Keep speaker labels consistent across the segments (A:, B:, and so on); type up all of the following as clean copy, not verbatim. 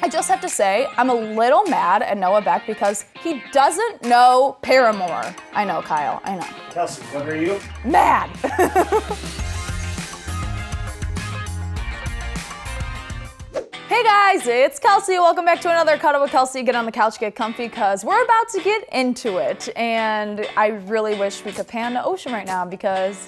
A: I just have to say, I'm a little mad at Noah Beck because he doesn't know Paramore. I know, Kyle, I know.
B: Kelsey, what are you?
A: Mad. Hey guys, it's Kelsey. Welcome back to another Cuddle with Kelsey. Get on the couch, get comfy, because we're about to get into it. And I really wish we could pan to Ocean right now because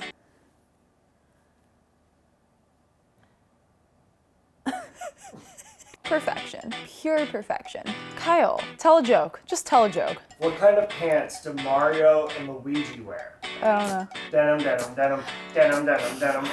A: perfection, pure perfection. Kyle, tell a joke. Just tell a joke.
B: What kind of pants do Mario and Luigi wear?
A: I don't know.
B: Denim, denim, denim, denim, denim, denim.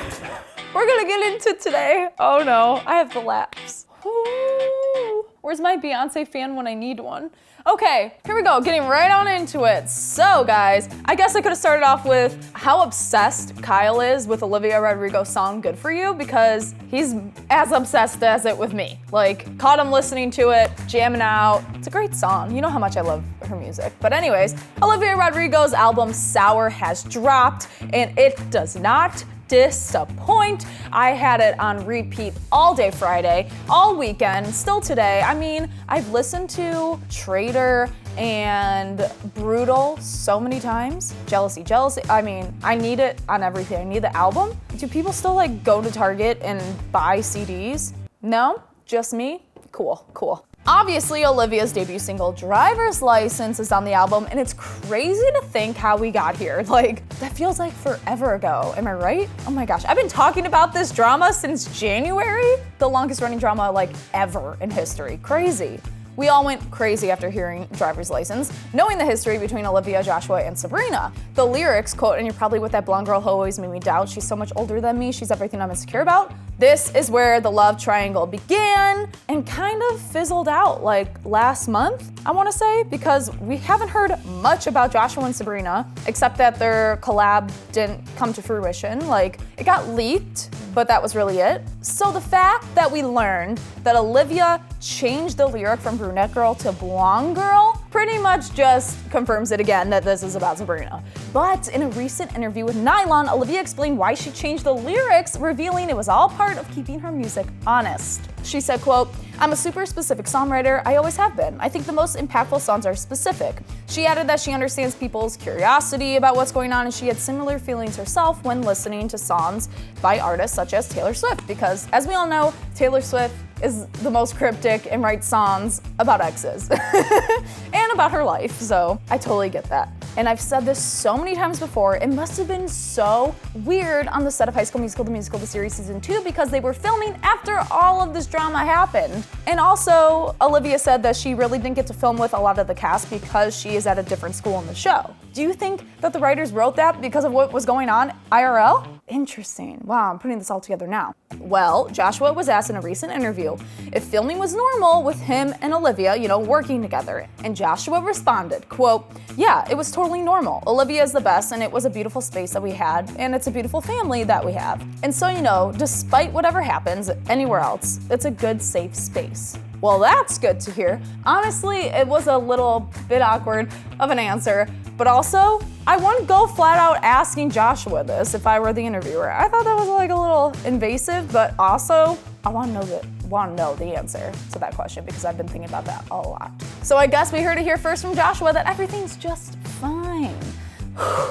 A: We're gonna get into it today. Oh no, I have the laughs. Ooh, where's my Beyonce fan when I need one? Okay, here we go, getting right on into it. So guys, I guess I could have started off with how obsessed Kyle is with Olivia Rodrigo's song Good For You, because he's as obsessed as it with me. Like, caught him listening to it, jamming out. It's a great song. You know how much I love her music. But anyways, Olivia Rodrigo's album Sour has dropped, and it does not disappoint. I had it on repeat all day Friday, all weekend, still today. I mean, I've listened to Traitor and Brutal so many times. Jealousy, Jealousy. I mean, I need it on everything. I need the album. Do people still like go to Target and buy CDs? No? Just me? Cool, cool. Obviously, Olivia's debut single, Driver's License, is on the album, and it's crazy to think how we got here. Like, that feels like forever ago. Am I right? Oh my gosh, I've been talking about this drama since January. The longest running drama, like, ever in history. Crazy. We all went crazy after hearing Driver's License, knowing the history between Olivia, Joshua, and Sabrina. The lyrics, quote, and you're probably with that blonde girl who always made me doubt, she's so much older than me, she's everything I'm insecure about. This is where the love triangle began and kind of fizzled out like last month, I wanna say, because we haven't heard much about Joshua and Sabrina, except that their collab didn't come to fruition. Like, it got leaked, but that was really it. So the fact that we learned that Olivia changed the lyric from brunette girl to blonde girl pretty much just confirms it again that this is about Sabrina. But in a recent interview with Nylon, Olivia explained why she changed the lyrics, revealing it was all part of keeping her music honest. She said, quote, "I'm a super specific songwriter, I always have been. I think the most impactful songs are specific." She added that she understands people's curiosity about what's going on, and she had similar feelings herself when listening to songs by artists such as Taylor Swift, because as we all know, Taylor Swift is the most cryptic and writes songs about exes and about her life, so I totally get that. And I've said this so many times before, it must have been so weird on the set of High School Musical, the musical, the series season 2, because they were filming after all of this drama happened. And also, Olivia said that she really didn't get to film with a lot of the cast because she is at a different school in the show. Do you think that the writers wrote that because of what was going on IRL? Interesting. Wow, I'm putting this all together now. Well, Joshua was asked in a recent interview if filming was normal with him and Olivia, working together. And Joshua responded, quote, "Yeah, it was totally normal. Olivia is the best, and it was a beautiful space that we had, and it's a beautiful family that we have. And so, despite whatever happens anywhere else, it's a good, safe space." Well, that's good to hear. Honestly, it was a little bit awkward of an answer, but also, I wouldn't go flat out asking Joshua this if I were the interviewer. I thought that was like a little invasive, but also, I want to know the answer to that question because I've been thinking about that a lot. So I guess we heard it here first from Joshua that everything's just fine.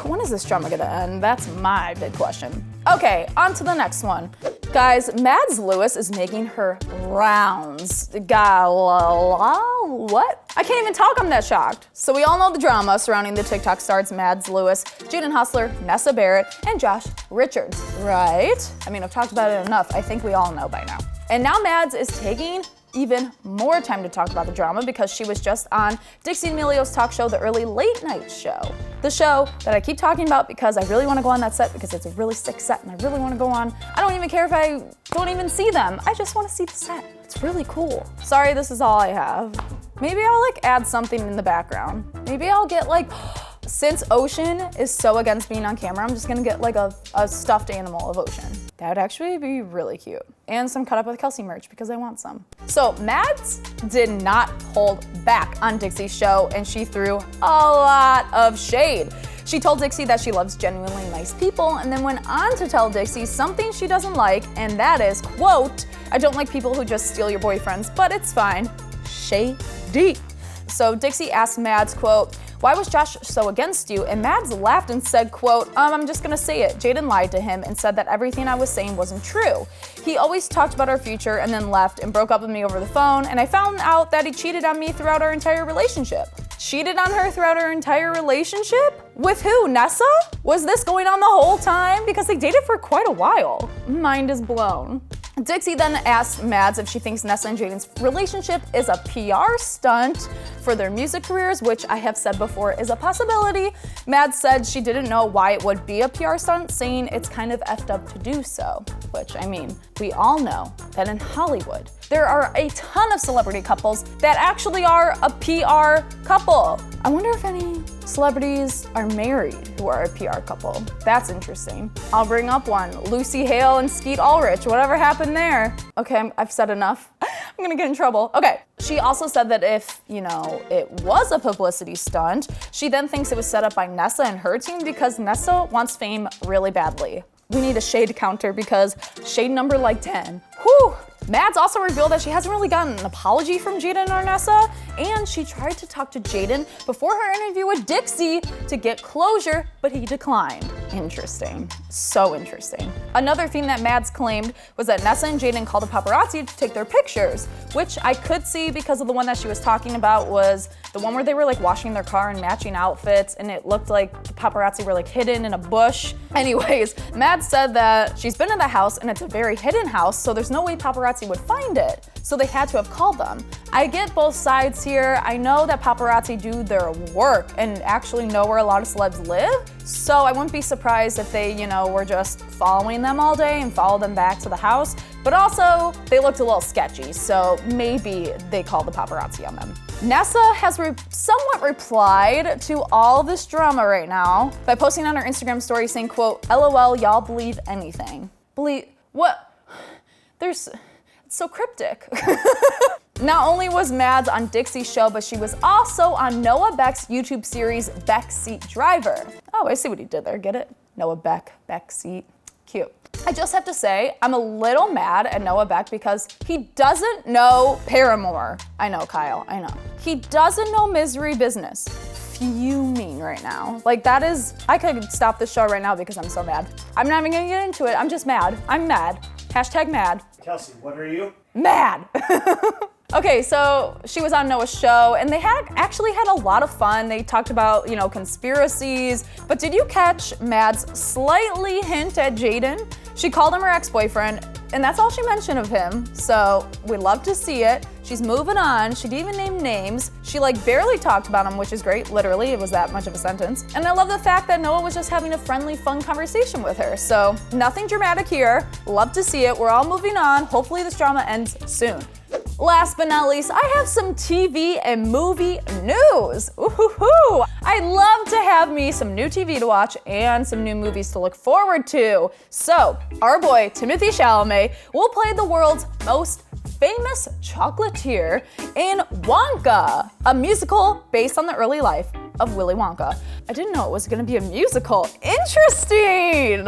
A: When is this drama gonna end? That's my big question. Okay, on to the next one. Guys, Mads Lewis is making her rounds. What? I can't even talk, I'm that shocked. So we all know the drama surrounding the TikTok stars Mads Lewis, Jaden Hossler, Nessa Barrett, and Josh Richards, right? I mean, I've talked about it enough. I think we all know by now. And now Mads is taking even more time to talk about the drama because she was just on Dixie and Emilio's talk show, The Early Late Night Show. The show that I keep talking about because I really want to go on that set because it's a really sick set and I really want to go on. I don't even care if I don't even see them. I just want to see the set. It's really cool. Sorry, this is all I have. Maybe I'll add something in the background. Maybe I'll get since Ocean is so against being on camera, I'm just gonna get a stuffed animal of Ocean. That would actually be really cute. And some Cut Up with Kelsey merch because I want some. So Mads did not hold back on Dixie's show and she threw a lot of shade. She told Dixie that she loves genuinely nice people and then went on to tell Dixie something she doesn't like, and that is, quote, "I don't like people who just steal your boyfriends, but it's fine." Shady. So Dixie asked Mads, quote, "Why was Josh so against you?" And Mads laughed and said, quote, "I'm just gonna say it. Jaden lied to him and said that everything I was saying wasn't true. He always talked about our future and then left and broke up with me over the phone, and I found out that he cheated on me throughout our entire relationship." Cheated on her throughout her entire relationship? With who, Nessa? Was this going on the whole time? Because they dated for quite a while. Mind is blown. Dixie then asked Mads if she thinks Nessa and Jaden's relationship is a PR stunt for their music careers, which I have said before is a possibility. Mads said she didn't know why it would be a PR stunt, saying it's kind of effed up to do so. Which, I mean, we all know that in Hollywood, there are a ton of celebrity couples that actually are a PR couple. I wonder if any celebrities are married who are a PR couple. That's interesting. I'll bring up one. Lucy Hale and Skeet Ulrich. Whatever happened there? Okay, I've said enough. I'm gonna get in trouble. Okay. She also said that if, it was a publicity stunt, she then thinks it was set up by Nessa and her team because Nessa wants fame really badly. We need a shade counter because shade number like 10. Whew. Mads also revealed that she hasn't really gotten an apology from Jaden or Nessa, and she tried to talk to Jaden before her interview with Dixie to get closure, but he declined. Interesting. So interesting. Another thing that Mads claimed was that Nessa and Jaden called a paparazzi to take their pictures, which I could see because of the one that she was talking about was the one where they were like washing their car in matching outfits, and it looked like the paparazzi were like hidden in a bush. Anyways, Mads said that she's been in the house and it's a very hidden house, so there's no way paparazzi would find it. So they had to have called them. I get both sides here. I know that paparazzi do their work and actually know where a lot of celebs live. So I wouldn't be surprised if they, were just following them all day and followed them back to the house. But also, they looked a little sketchy, so maybe they called the paparazzi on them. Nessa has somewhat replied to all this drama right now by posting on her Instagram story saying, quote, "LOL, y'all believe anything." Believe what? It's so cryptic. Not only was Mads on Dixie's show, but she was also on Noah Beck's YouTube series, Backseat Driver. Oh, I see what he did there, get it? Noah Beck, Backseat, cute. I just have to say, I'm a little mad at Noah Beck because he doesn't know Paramore. I know, Kyle, I know. He doesn't know Misery Business. Fuming right now. Like that is, I could stop this show right now because I'm so mad. I'm not even gonna get into it, I'm just mad. I'm mad. Hashtag mad.
B: Kelsey, what are you?
A: Mad. Okay, so she was on Noah's show and they actually had a lot of fun. They talked about, conspiracies, but did you catch Mads' slightly hint at Jaden? She called him her ex-boyfriend and that's all she mentioned of him. So we love to see it. She's moving on. She didn't even name names. She barely talked about him, which is great. Literally, it was that much of a sentence. And I love the fact that Noah was just having a friendly, fun conversation with her. So nothing dramatic here. Love to see it. We're all moving on. Hopefully this drama ends soon. Last but not least, I have some TV and movie news. Ooh-hoo-hoo. I'd love to have me some new TV to watch and some new movies to look forward to. So, our boy, Timothée Chalamet, will play the world's most famous chocolatier in Wonka, a musical based on the early life of Willy Wonka. I didn't know it was gonna be a musical. Interesting!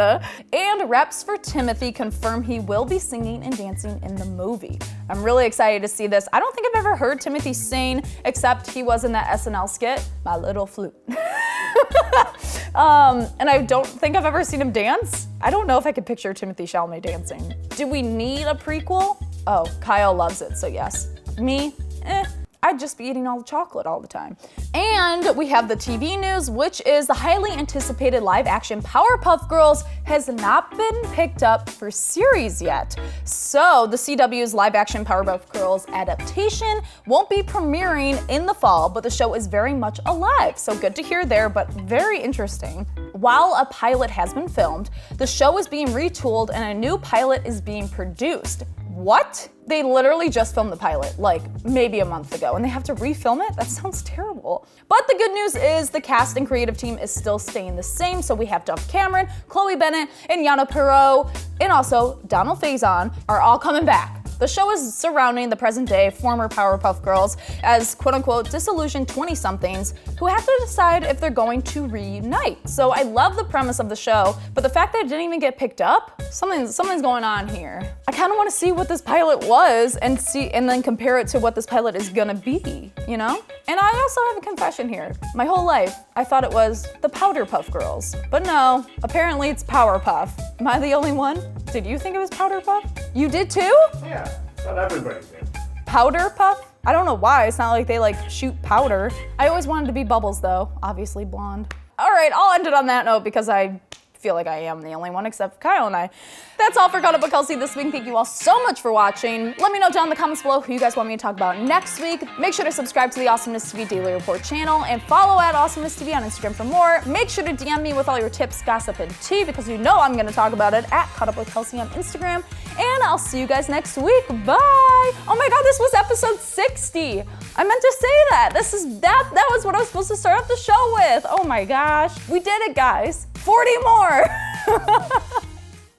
A: And reps for Timothy confirm he will be singing and dancing in the movie. I'm really excited to see this. I don't think I've ever heard Timothy sing, except he was in that SNL skit, My Little Flute. And I don't think I've ever seen him dance. I don't know if I could picture Timothée Chalamet dancing. Do we need a prequel? Oh, Kyle loves it, so yes. Me? I'd just be eating all the chocolate all the time. And we have the TV news, which is the highly anticipated live-action Powerpuff Girls has not been picked up for series yet. So the CW's live-action Powerpuff Girls adaptation won't be premiering in the fall, but the show is very much alive. So good to hear there, but very interesting. While a pilot has been filmed, the show is being retooled and a new pilot is being produced. What? They literally just filmed the pilot, maybe a month ago, and they have to refilm it? That sounds terrible. But the good news is the cast and creative team is still staying the same, so we have Duff Cameron, Chloe Bennett, and Yana Perot, and also Donald Faison are all coming back. The show is surrounding the present day former Powerpuff Girls as quote unquote disillusioned 20-somethings who have to decide if they're going to reunite. So I love the premise of the show, but the fact that it didn't even get picked up, something's going on here. I kind of want to see what this pilot was and then compare it to what this pilot is gonna be, you know? And I also have a confession here. My whole life, I thought it was the Powderpuff Girls, but no, apparently it's Powerpuff. Am I the only one? Did you think it was Powderpuff? You did too?
B: Yeah, not everybody did.
A: Powderpuff? I don't know why, it's not like they like shoot powder. I always wanted to be Bubbles though, obviously blonde. All right, I'll end it on that note because I feel like I am the only one except for Kyle and I. That's all for Caught Up with Kelsey this week. Thank you all so much for watching. Let me know down in the comments below who you guys want me to talk about next week. Make sure to subscribe to the AwesomenessTV Daily Report channel and follow at AwesomenessTV on Instagram for more. Make sure to DM me with all your tips, gossip, and tea because you know I'm gonna talk about it at Caught Up with Kelsey on Instagram. And I'll see you guys next week. Bye. Oh my God, this was episode 60. I meant to say that. That was what I was supposed to start off the show with. Oh my gosh. We did it, guys. 40 more.